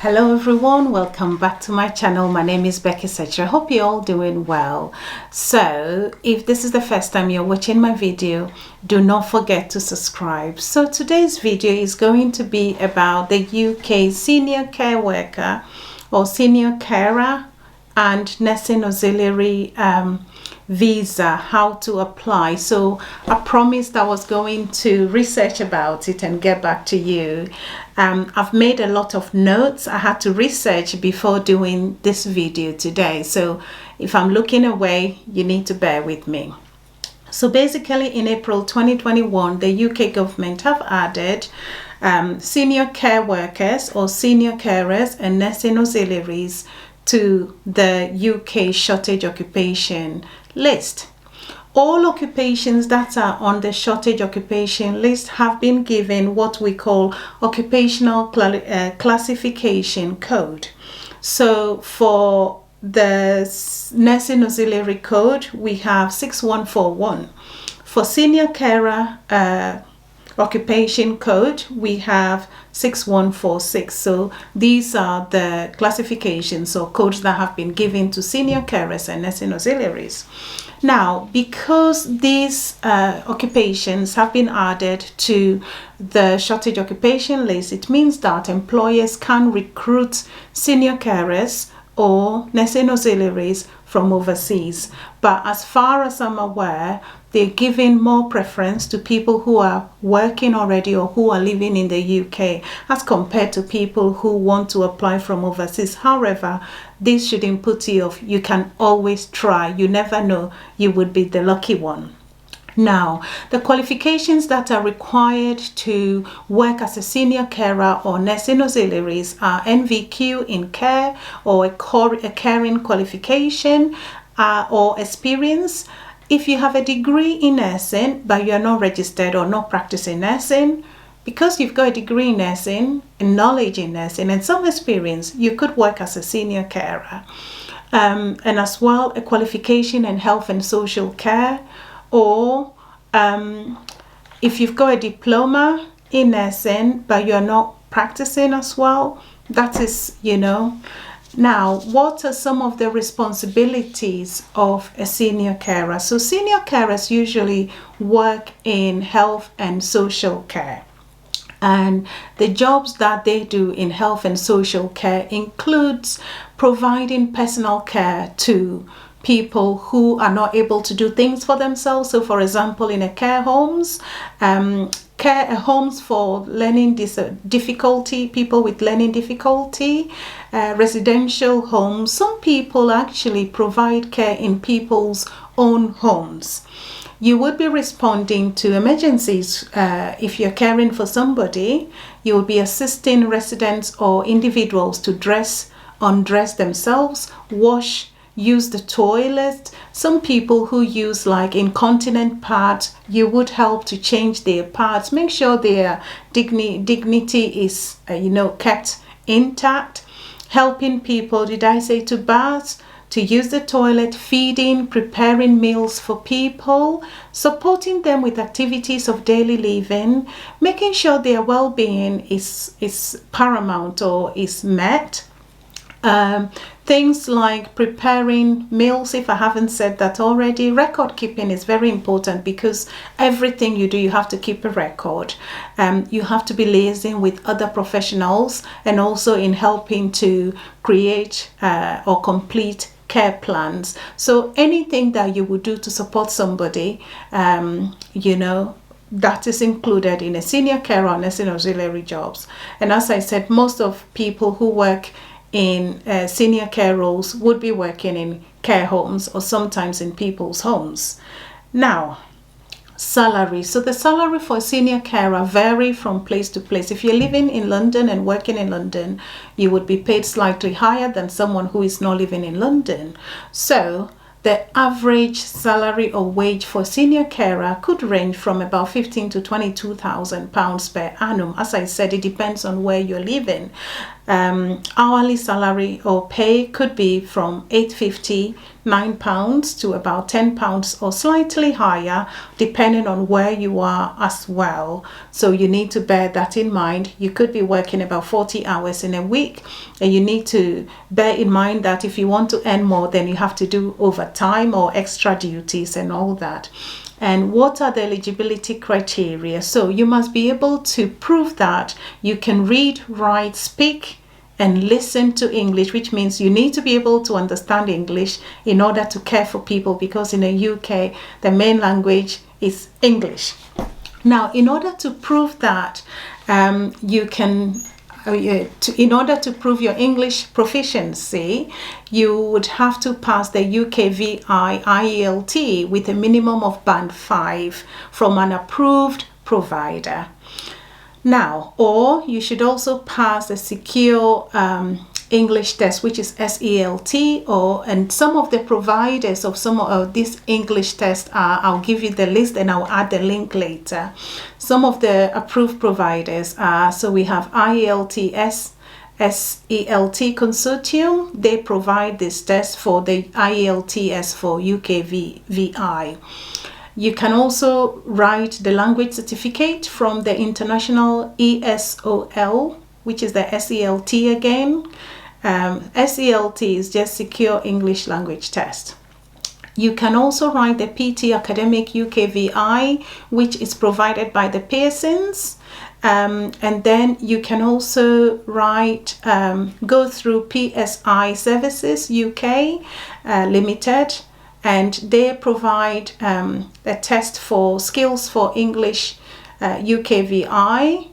Hello everyone, welcome back to my channel. My name is Becky Secher. I hope you're all doing well. So if this is the first time you're watching my video, do not forget to subscribe. So today's video is going to be about the UK senior care worker or senior carer and nursing auxiliary visa, how to apply. So I promised I was going to research about it and get back to you. I've made a lot of notes. I had to research before doing this video today, so if I'm looking away, you need to bear with me. So basically in April 2021, the UK government have added senior care workers or senior carers and nursing auxiliaries to the UK shortage occupation list. All occupations that are on the shortage occupation list have been given what we call occupational classification code. So for the nursing auxiliary code, we have 6141. For senior carer occupation code, we have 6146. So these are the classifications or codes that have been given to senior carers and nursing auxiliaries. Now, because these occupations have been added to the shortage occupation list, it means that employers can recruit senior carers or nursing auxiliaries from overseas. But as far as I'm aware, they're giving more preference to people who are working already or who are living in the UK as compared to people who want to apply from overseas. However, this shouldn't put you off. You can always try. You never know, you would be the lucky one. Now, the qualifications that are required to work as a senior carer or nursing auxiliaries are NVQ in care or a caring qualification or experience. If you have a degree in nursing but you're not registered or not practicing nursing, because you've got a degree in nursing and knowledge in nursing and some experience, you could work as a senior carer. And as well, a qualification in health and social care, or if you've got a diploma in nursing but you're not practicing as well, that is, Now, what are some of the responsibilities of a senior carer? So senior carers usually work in health and social care. And the jobs that they do in health and social care includes providing personal care to people who are not able to do things for themselves. So for example, in a care homes, homes for learning difficulty, people with learning difficulty, residential homes. Some people actually provide care in people's own homes. You would be responding to emergencies. If you're caring for somebody, you will be assisting residents or individuals to undress themselves, wash, use the toilet. Some people who use like incontinent pads, you would help to change their pads, make sure their dignity is kept intact. Helping people, did I say to bath, to use the toilet, feeding, preparing meals for people, supporting them with activities of daily living, making sure their well-being is paramount or is met. Things like preparing meals, if I haven't said that already. Record keeping is very important because everything you do, you have to keep a record. You have to be liaising with other professionals and also in helping to create or complete care plans. So anything that you would do to support somebody, that is included in a senior care or nursing auxiliary jobs. And as I said, most of people who work in senior care roles would be working in care homes or sometimes in people's homes. Now, salary. So the salary for a senior carer vary from place to place. If you're living in London and working in London, you would be paid slightly higher than someone who is not living in London. So the average salary or wage for senior carer could range from about 15 to 22,000 pounds per annum. As I said, it depends on where you're living. hourly salary or pay could be from £8.50, £9 to about £10 or slightly higher, depending on where you are as well. So you need to bear that in mind. You could be working about 40 hours in a week, and you need to bear in mind that if you want to earn more, then you have to do overtime or extra duties and all that. And what are the eligibility criteria? So you must be able to prove that you can read, write, speak, and listen to English, which means you need to be able to understand English in order to care for people, because in the UK, the main language is English. Now, in order to prove that in order to prove your English proficiency, you would have to pass the UKVI IELT with a minimum of band 5 from an approved provider. Now, or you should also pass a secure English test, which is SELT, and some of the providers of some of these English tests are, I'll give you the list and I'll add the link later. Some of the approved providers are, so we have IELTS, SELT Consortium. They provide this test for the IELTS for UKVI. You can also write the language certificate from the International ESOL, which is the SELT again. SELT is just Secure English Language Test. You can also write the PT Academic UKVI, which is provided by the Pearsons. And then you can also write, go through PSI Services UK Limited, and they provide a test for skills for English UKVI,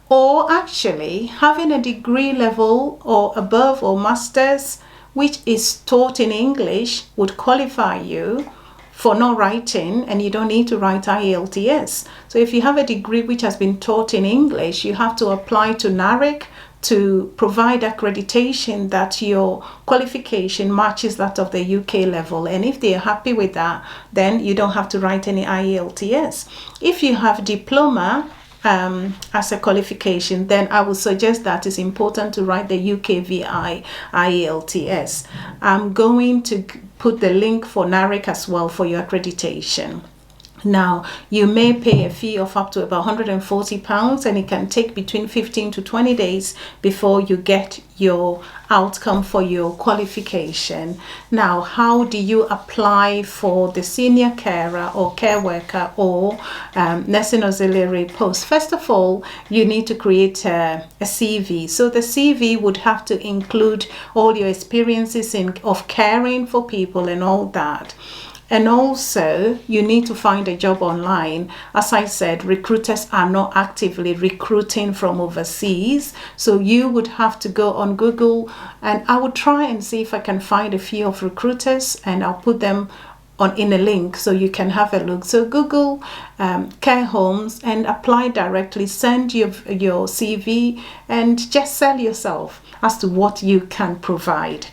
or actually having a degree level or above or master's which is taught in English would qualify you for not writing, and you don't need to write IELTS. So if you have a degree which has been taught in English, you have to apply to NARIC to provide accreditation that your qualification matches that of the UK level. And if they are happy with that, then you don't have to write any IELTS. If you have diploma as a qualification, then I would suggest that it's important to write the UKVI IELTS. I'm going to put the link for NARIC as well for your accreditation. Now, you may pay a fee of up to about £140, and it can take between 15 to 20 days before you get your outcome for your qualification. Now, how do you apply for the senior carer or care worker or nursing auxiliary post? First of all, you need to create a CV. So the CV would have to include all your experiences of caring for people and all that. And also, you need to find a job online. As I said, recruiters are not actively recruiting from overseas. So you would have to go on Google, and I would try and see if I can find a few of recruiters, and I'll put them in a link so you can have a look. So Google care homes and apply directly. Send your CV and just sell yourself as to what you can provide.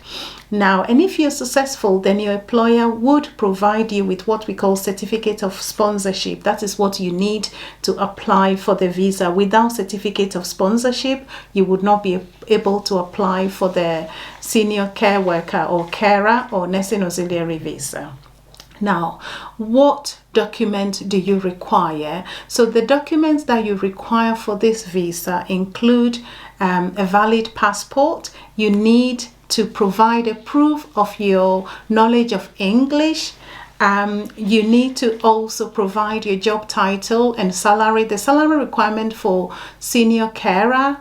Now, and if you're successful, then your employer would provide you with what we call certificate of sponsorship. That is what you need to apply for the visa. Without certificate of sponsorship, you would not be able to apply for the senior care worker or carer or nursing auxiliary visa. Now, what document do you require? So the documents that you require for this visa include a valid passport. You need to provide a proof of your knowledge of English. You need to also provide your job title and salary. The salary requirement for senior carer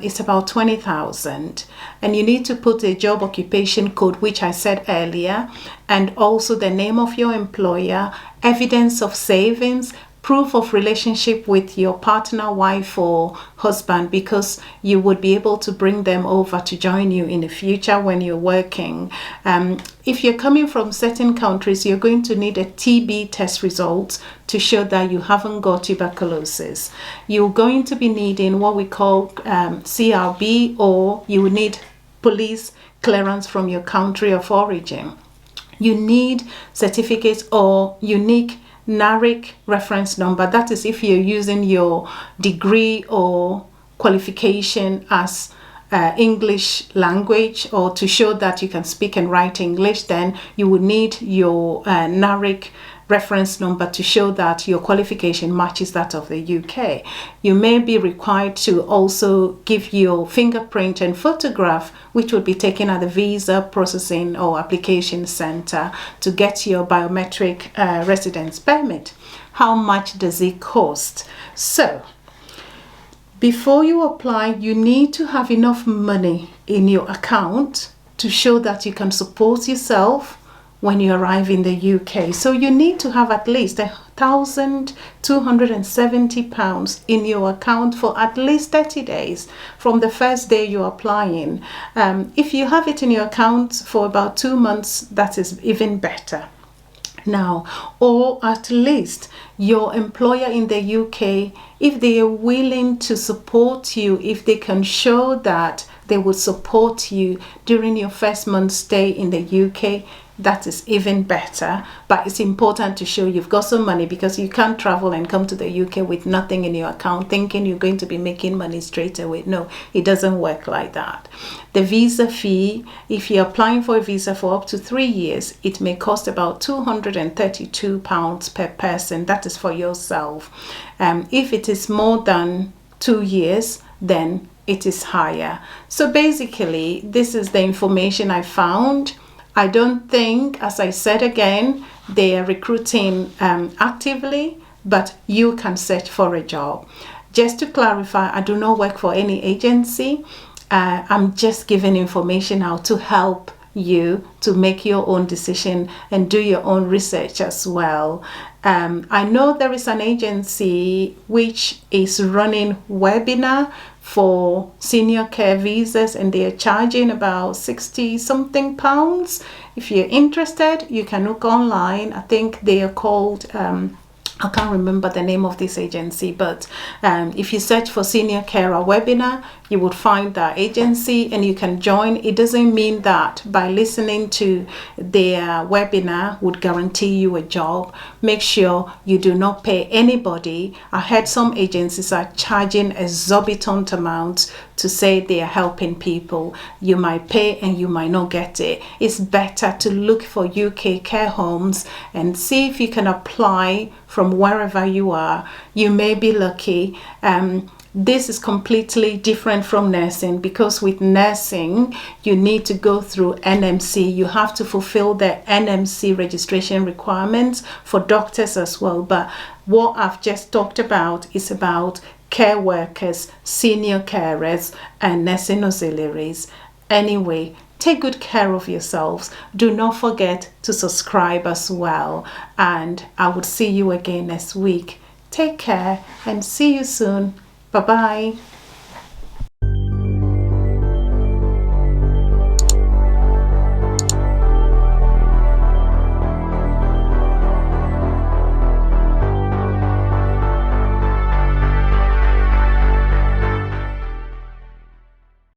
is about 20,000, and you need to put a job occupation code, which I said earlier, and also the name of your employer, evidence of savings, proof of relationship with your partner, wife or husband, because you would be able to bring them over to join you in the future when you're working. If you're coming from certain countries, you're going to need a TB test results to show that you haven't got tuberculosis. You're going to be needing what we call CRB, or you will need police clearance from your country of origin. You need certificates or unique NARIC reference number. That is if you're using your degree or qualification as English language, or to show that you can speak and write English, then you will need your NARIC reference number to show that your qualification matches that of the UK. You may be required to also give your fingerprint and photograph, which would be taken at the visa processing or application center to get your biometric residence permit. How much does it cost? So before you apply, you need to have enough money in your account to show that you can support yourself when you arrive in the UK. So you need to have at least £1,270 in your account for at least 30 days from the first day you're applying. If you have it in your account for about 2 months, that is even better. Now, or at least your employer in the UK, if they are willing to support you, if they can show that they will support you during your first month's stay in the UK, that is even better. But it's important to show you've got some money, because you can't travel and come to the UK with nothing in your account thinking you're going to be making money straight away. No, it doesn't work like that. The visa fee, if you're applying for a visa for up to 3 years, it may cost about £232 per person. That is for yourself. If it is more than 2 years, then it is higher. So basically, this is the information I found. I don't think, as I said again, they are recruiting actively, but you can search for a job. Just to clarify, I do not work for any agency. I'm just giving information out to help you to make your own decision and do your own research as well. I know there is an agency which is running webinar for senior care visas, and they are charging about 60 something pounds. If you're interested, you can look online. I think they are called I can't remember the name of this agency, but if you search for senior carer webinar, you would find that agency and you can join. It doesn't mean that by listening to their webinar would guarantee you a job. Make sure you do not pay anybody. I heard some agencies are charging exorbitant amounts to say they are helping people. You might pay and you might not get it. It's better to look for UK care homes and see if you can apply from wherever you are. You may be lucky. This is completely different from nursing, because with nursing you need to go through NMC. You have to fulfill the NMC registration requirements for doctors as well. But what I've just talked about is about care workers, senior carers, and nursing auxiliaries. Anyway, take good care of yourselves. Do not forget to subscribe as well. And I will see you again next week. Take care and see you soon. Bye-bye.